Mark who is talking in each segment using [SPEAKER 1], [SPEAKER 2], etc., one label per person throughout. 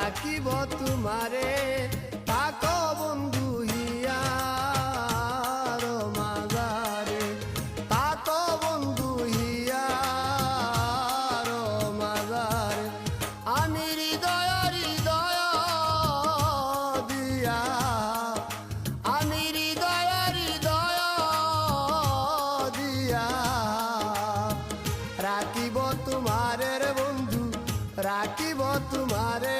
[SPEAKER 1] রাখিব তোমারে থাকো বন্ধু হিয়ার মাজারে, থাকো বন্ধু হিয়ার মাজারে। আমি হৃদয় হৃদয় দিয়া, আমি হৃদয় হৃদয় দিয়া রাখিব তোমারে রে বন্ধু, রাখিব তোমারে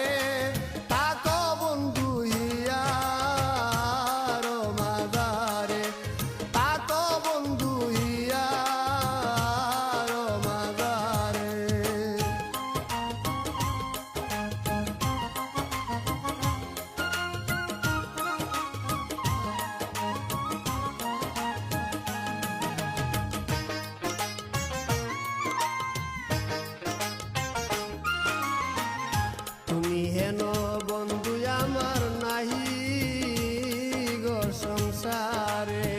[SPEAKER 1] থাকো বন্ধু হিয়ার মাজারে, থাকো বন্ধু হিয়ার মাজারে। তুমি হেন বন্ধু আমার নাহি গো সংসারে,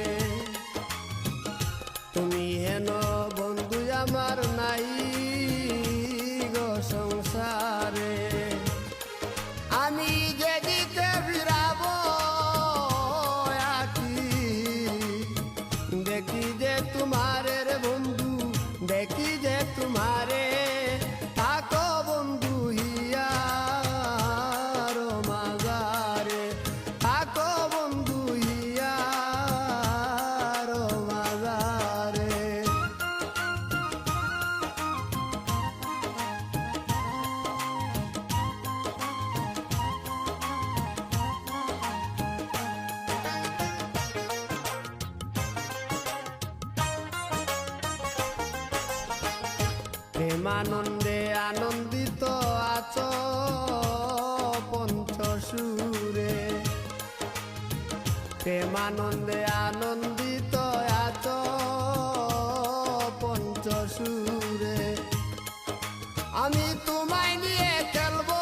[SPEAKER 1] তুমি হেন বন্ধু আমার নাহি গো সংসারে। আমি যেদিকে ফিরাব আকি দেখি যে তোমারে রে বন্ধু, দেখি যে তোমারে থাকো বন্ধু হিয়ার মাজারে, থাকো বন্ধু হিয়ার মাজারে। প্রেমানন্দে আনন্দিত আছো পঞ্চসুরে, প্রেমানন্দে আনন্দিত আছো পঞ্চসুরে। আমি তোমায় নিয়ে খেলবো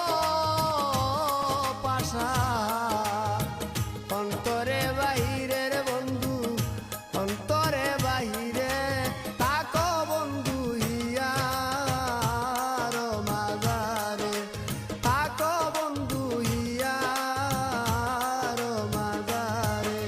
[SPEAKER 1] পাশা অন্তরে বাহিরে রে বন্ধু, অন্তরে বাহিরে থাকো বন্ধু হিয়ার মাজারে, থাকো বন্ধু হিয়ার মাজারে।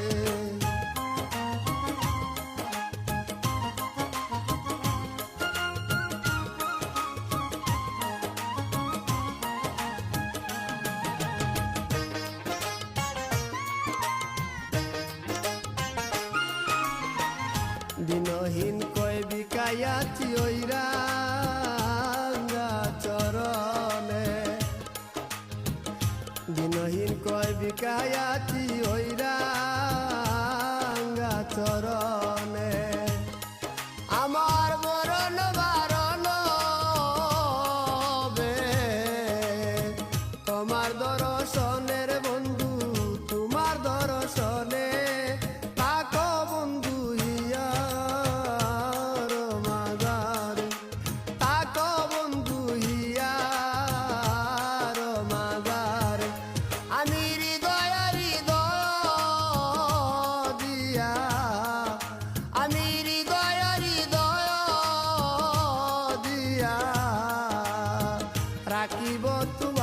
[SPEAKER 1] দিনহীন কয় বিকায়াছি ওই রাঙ্গা চরণে, দিনহীন কয় বিকায়াছি ওই রাঙ্গা চরণে। আমার মরণ বারণ বে তোমার দর্শনের বন্ধু, তোমার দর্শনে থাকো বন্ধু হিয়ার মাজারে, থাকো বন্ধু হিয়ার মাজারে। আমি হৃদয় হৃদয় দিয়া, আমি হৃদয় হৃদয় দিয়া রাখিব তোমার